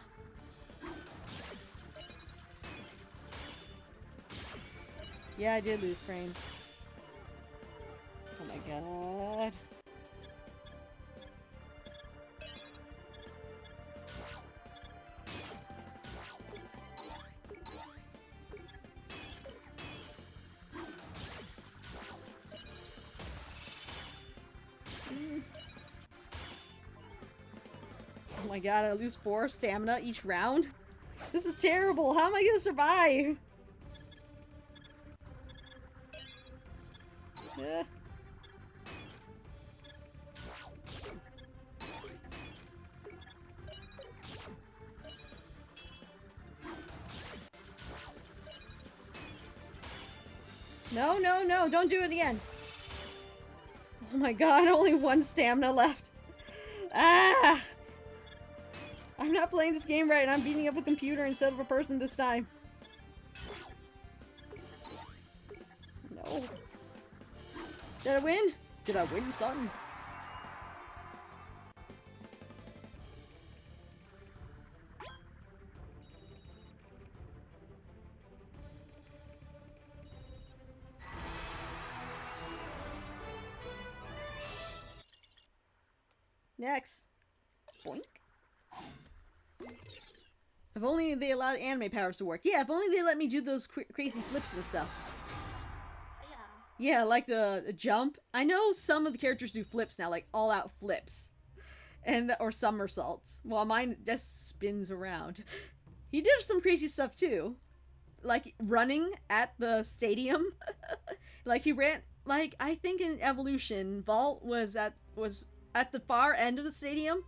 Yeah, I did lose frames. Oh my god. Oh my god, I lose 4 stamina each round? This is terrible! How am I gonna survive? No, no, no, don't do it again. Oh my god, only 1 stamina left. Ah! I'm not playing this game right and I'm beating up a computer instead of a person this time. No. Did I win? Did I win something? Next. Boink. If only they allowed anime powers to work. Yeah, if only they let me do those crazy flips and stuff. Yeah, like the jump. I know some of the characters do flips now, like all-out flips. Or somersaults. While mine just spins around. He did some crazy stuff too. Like running at the stadium. Like he ran, like I think in Evolution, Vault was at the far end of the stadium.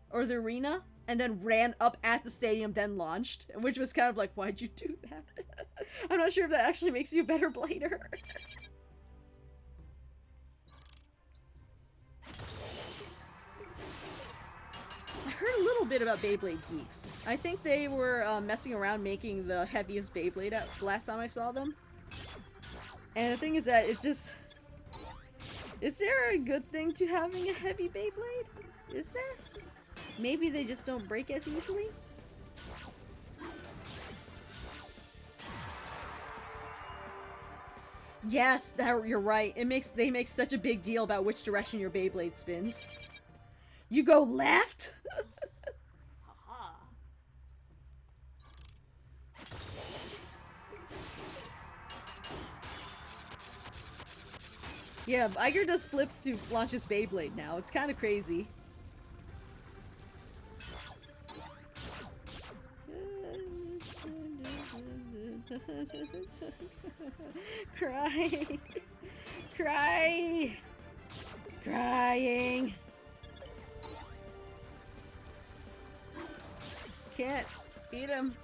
Or the arena. And then ran up at the stadium, then launched. Which was kind of like, why'd you do that? I'm not sure if that actually makes you a better blader. I heard a little bit about Beyblade Geeks. I think they were messing around making the heaviest Beyblade last time I saw them. And the thing is that it just... Is there a good thing to having a heavy Beyblade? Is there? Maybe they just don't break as easily? Yes, you're right. They make such a big deal about which direction your Beyblade spins. You go left? Yeah, Iger does flips to launch his Beyblade now. It's kind of crazy. Cry. Cry. Crying. Can't beat him.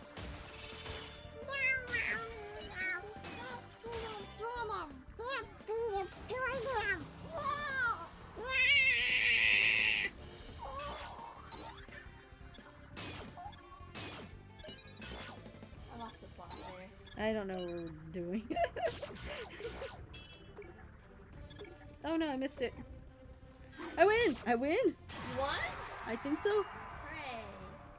I don't know what we're doing. Oh no, I missed it. I win! I win! You won? I think so. Hooray.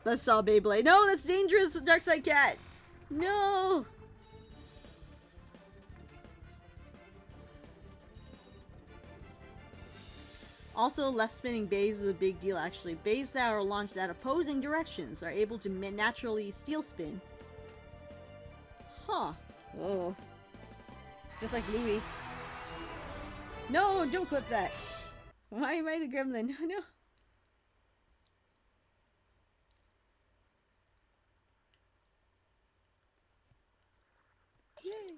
Buzzsaw Beyblade. No, that's dangerous, Darkside Cat! No! Also, left spinning bays is a big deal actually. Bays that are launched at opposing directions are able to naturally steel spin. Huh. Oh. Just like Louis. No, don't clip that. Why am I the gremlin? No. Yay.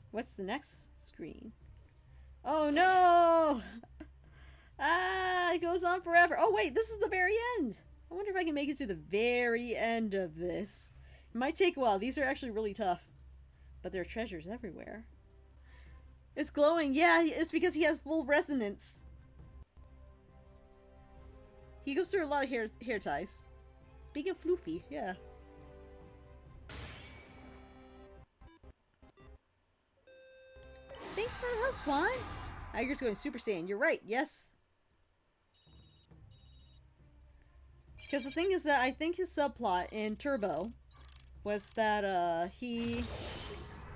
What's the next screen? Oh no! Ah, it goes on forever. Oh wait, this is the very end. I wonder if I can make it to the very end of this. It might take a while. These are actually really tough. But there are treasures everywhere. It's glowing. Yeah, it's because he has full resonance. He goes through a lot of hair ties. Speaking of floofy, yeah. Thanks for the help, Swan. Iger's going Super Saiyan. You're right. Yes. Because the thing is that I think his subplot in Turbo was that he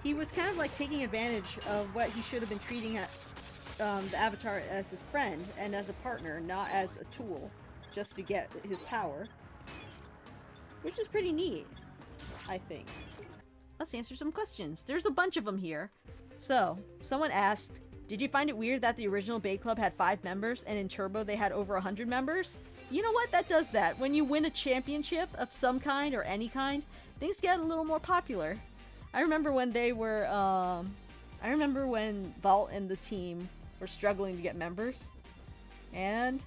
was kind of like taking advantage of what he should have been treating the Avatar as his friend and as a partner, not as a tool, just to get his power. Which is pretty neat, I think. Let's answer some questions. There's a bunch of them here. So, someone asked, Did you find it weird that the original Bay Club had 5 members and in Turbo they had over 100 members? You know what? That does that. When you win a championship of some kind or any kind, things get a little more popular. I remember when they were, I remember when Vault and the team were struggling to get members. And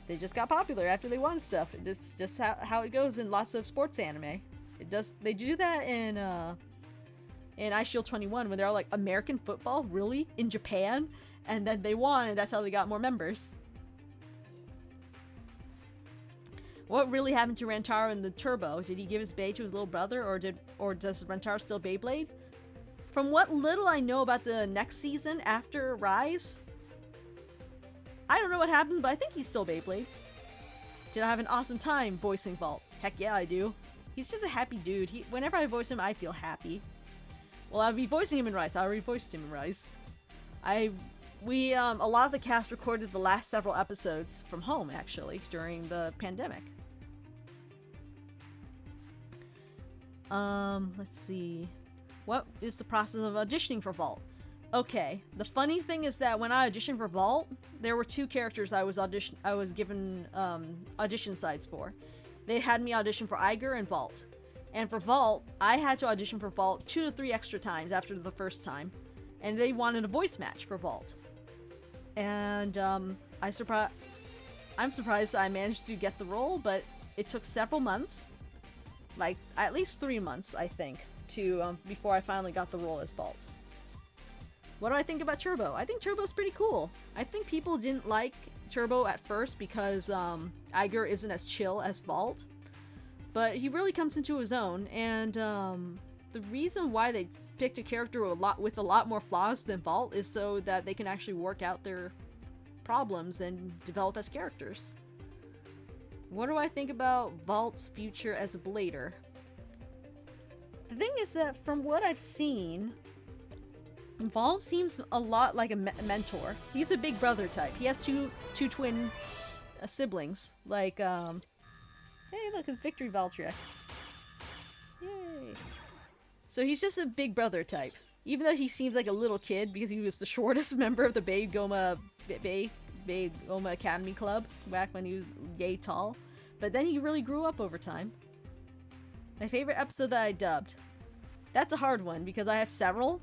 they just got popular after they won stuff. It's just how it goes in lots of sports anime. They do that in Ice Shield 21 when they're all like, American football? Really? In Japan? And then they won, and that's how they got more members. What really happened to Rantaro in the Turbo? Did he give his Bay to his little brother, or does Rantaro still Beyblade? From what little I know about the next season after Rise, I don't know what happened, but I think he's still Beyblades. Did I have an awesome time voicing Vault? Heck yeah, I do. He's just a happy dude. Whenever I voice him, I feel happy. Well, I'll be voicing him in Rise. I already voiced him in Rise. A lot of the cast recorded the last several episodes from home, actually, during the pandemic. Let's see. What is the process of auditioning for Vault? Okay, the funny thing is that when I auditioned for Vault, there were 2 characters I was given audition sides for. They had me audition for Iger and Vault. And for Vault, I had to audition for Vault 2 to 3 extra times after the first time. And they wanted a voice match for Vault. And I'm surprised I managed to get the role, but it took several months. Like, at least 3 months, I think, before I finally got the role as Vault. What do I think about Turbo? I think Turbo's pretty cool. I think people didn't like Turbo at first because Iger isn't as chill as Vault. But he really comes into his own, and the reason why they picked a character with a lot more flaws than Vault is so that they can actually work out their problems and develop as characters. What do I think about Vault's future as a blader? The thing is that from what I've seen, Vault seems a lot like a mentor. He's a big brother type. He has two twin siblings. Like, hey, look, it's Victory Valtryek. Yay. So he's just a big brother type. Even though he seems like a little kid because he was the shortest member of the Bay Goma Academy Club back when he was yay tall. But then he really grew up over time. My favorite episode that I dubbed. That's a hard one because I have several.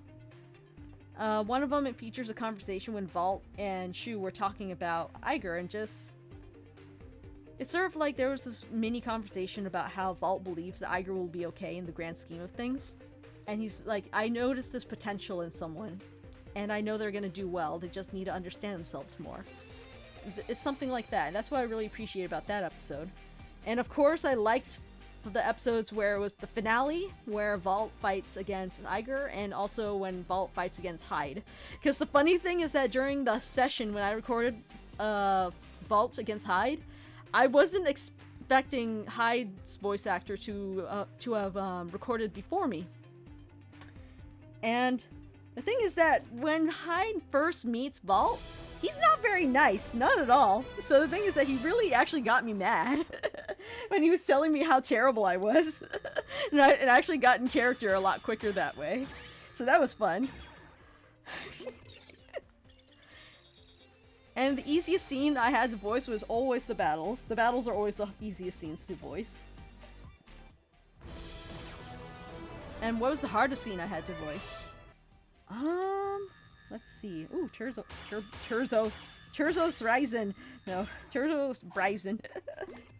One of them, it features a conversation when Vault and Shu were talking about Iger and just... It's sort of like there was this mini conversation about how Vault believes that Iger will be okay in the grand scheme of things. And he's like, I noticed this potential in someone, and I know they're gonna do well, they just need to understand themselves more. It's something like that, and that's what I really appreciate about that episode. And of course, I liked the episodes where it was the finale, where Vault fights against Iger, and also when Vault fights against Hyde. Because the funny thing is that during the session when I recorded Vault against Hyde, I wasn't expecting Hyde's voice actor to have recorded before me. And the thing is that when Hyde first meets Vault, he's not very nice, not at all. So the thing is that he really actually got me mad when he was telling me how terrible I was. And I actually got in character a lot quicker that way. So that was fun. And the easiest scene I had to voice was always the battles. The battles are always the easiest scenes to voice. And what was the hardest scene I had to voice? Let's see. Ooh, Turzo's Ryzen. No, Turzo's Ryzen.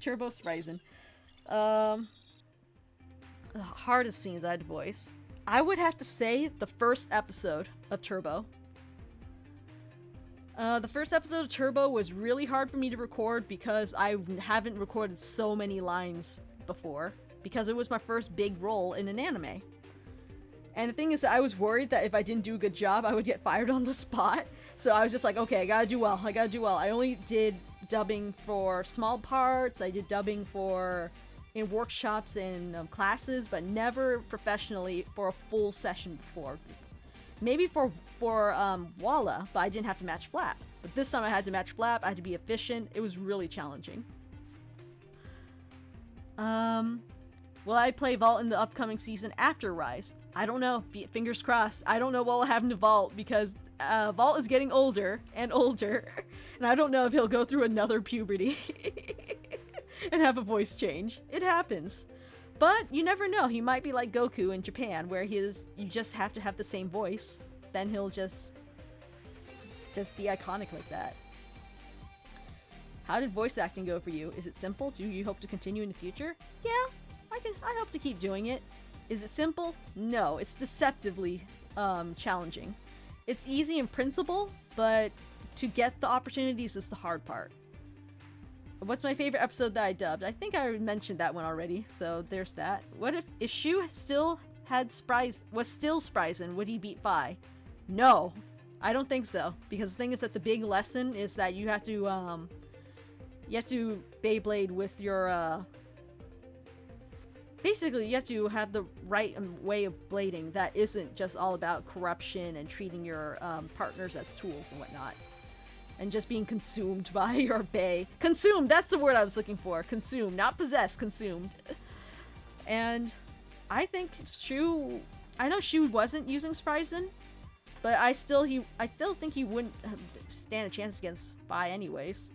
Turbo's Ryzen. The hardest scenes I had to voice. I would have to say the first episode of Turbo. The first episode of Turbo was really hard for me to record because I haven't recorded so many lines before. Because it was my first big role in an anime. And the thing is that I was worried that if I didn't do a good job, I would get fired on the spot. So I was just like, okay, I gotta do well. I only did dubbing for small parts. I did dubbing in workshops and classes, but never professionally for a full session before. Maybe for Walla, but I didn't have to match Flap. But this time I had to match Flap. I had to be efficient. It was really challenging. Will I play Vault in the upcoming season after Rise? I don't know. Fingers crossed. I don't know what will happen to Vault because Vault is getting older and older. And I don't know if he'll go through another puberty and have a voice change. It happens. But you never know. He might be like Goku in Japan where you just have to have the same voice. Then he'll just be iconic like that. How did voice acting go for you? Is it simple? Do you hope to continue in the future? Yeah, I hope to keep doing it. Is it simple? No, it's deceptively challenging. It's easy in principle, but to get the opportunities is the hard part. What's my favorite episode that I dubbed? I think I mentioned that one already, so there's that. What if Shu still was still Spryzen, would he beat Vi? No, I don't think so. Because the thing is that the big lesson is that you have to Beyblade with your, basically, you have to have the right way of blading that isn't just all about corruption and treating your partners as tools and whatnot. And just being consumed by your Bey. Consumed! That's the word I was looking for. Consumed. Not possessed. Consumed. And I think Shu... I know Shu wasn't using Spryzen, but I still think he wouldn't stand a chance against Vi anyways.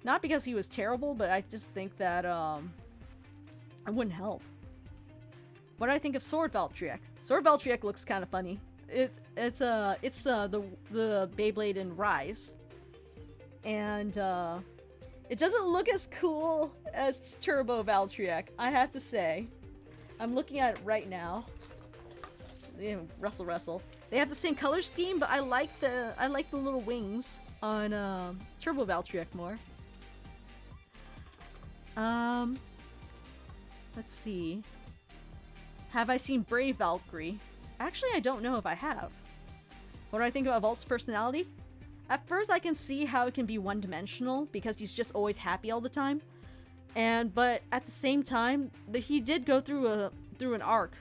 Not because he was terrible, but I just think that, it wouldn't help. What do I think of Sword Valtryek? Sword Valtryek looks kind of funny. It's the Beyblade in Rise. And, it doesn't look as cool as Turbo Valtryek, I have to say. I'm looking at it right now. Yeah, Wrestle. They have the same color scheme, but I like the little wings on, Turbo Valtryek more. Let's see. Have I seen Brave Valkyrie? Actually, I don't know if I have. What do I think about Vault's personality? At first, I can see how it can be one-dimensional because he's just always happy all the time. But at the same time, he did go through an arc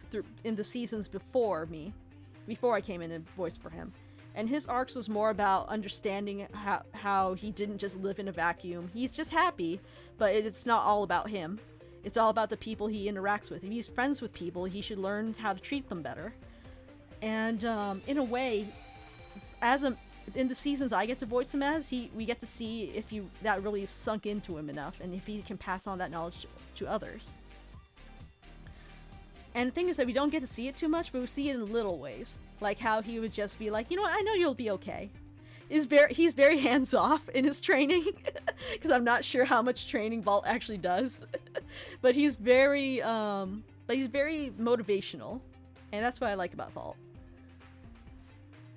in the seasons before I came in and voiced for him. And his arcs was more about understanding how he didn't just live in a vacuum. He's just happy, but it's not all about him. It's all about the people he interacts with. If he's friends with people, he should learn how to treat them better. And in a way, in the seasons I get to voice him as, we get to see if that really sunk into him enough, and if he can pass on that knowledge to others. And the thing is that we don't get to see it too much, but we see it in little ways. Like how he would just be like, you know what, I know you'll be okay. He's very hands-off in his training, because I'm not sure how much training Vault actually does. But he's very motivational, and that's what I like about Vault.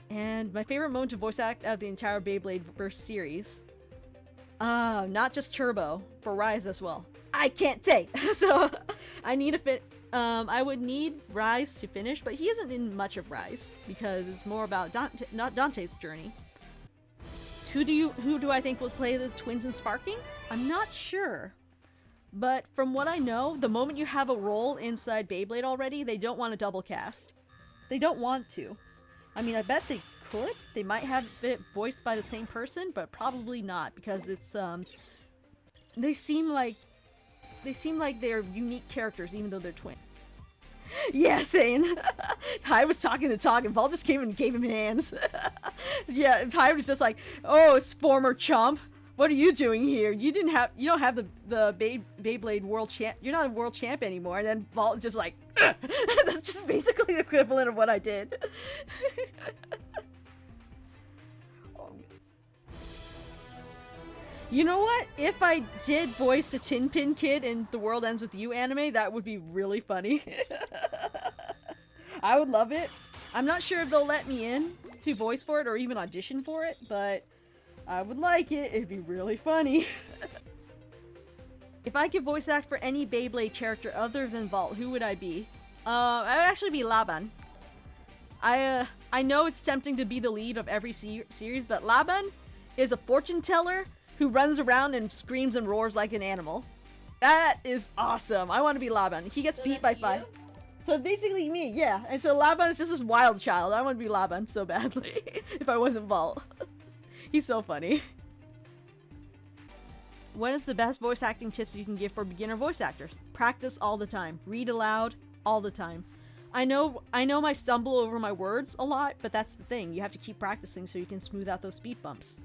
And my favorite moment to voice act out of the entire Beyblade Burst series, not just Turbo, for Rise as well. I can't say, so I need I would need Rise to finish, but he isn't in much of Rise because it's more about Dante's journey. Who do I think will play the twins in Sparking? I'm not sure. But from what I know, the moment you have a role inside Beyblade already, they don't want to double cast. They don't want to. I mean, I bet they could. They might have it voiced by the same person, but probably not because it's they seem like they're unique characters even though they're twins. Yeah, Sane. Ty was talking the talk and Vault just came and gave him hands. Yeah, Ty was just like, "Oh, it's former chump. What are you doing here? You don't have the Beyblade world champ. You're not a world champ anymore." And then Vault just like, that's just basically the equivalent of what I did. You know what? If I did voice the Tin Pin Kid in The World Ends With You anime, that would be really funny. I would love it. I'm not sure if they'll let me in to voice for it or even audition for it, but I would like it. It'd be really funny. If I could voice act for any Beyblade character other than Vault, who would I be? I would actually be Laban. I know it's tempting to be the lead of every series, but Laban is a fortune teller who runs around and screams and roars like an animal. That is awesome. I want to be Laban. He gets beat by 5. So basically me, yeah. And so Laban is just this wild child. I want to be Laban so badly if I wasn't Vault. He's so funny. What is the best voice acting tips you can give for beginner voice actors? Practice all the time. Read aloud all the time. I know I stumble over my words a lot, but that's the thing. You have to keep practicing so you can smooth out those speed bumps.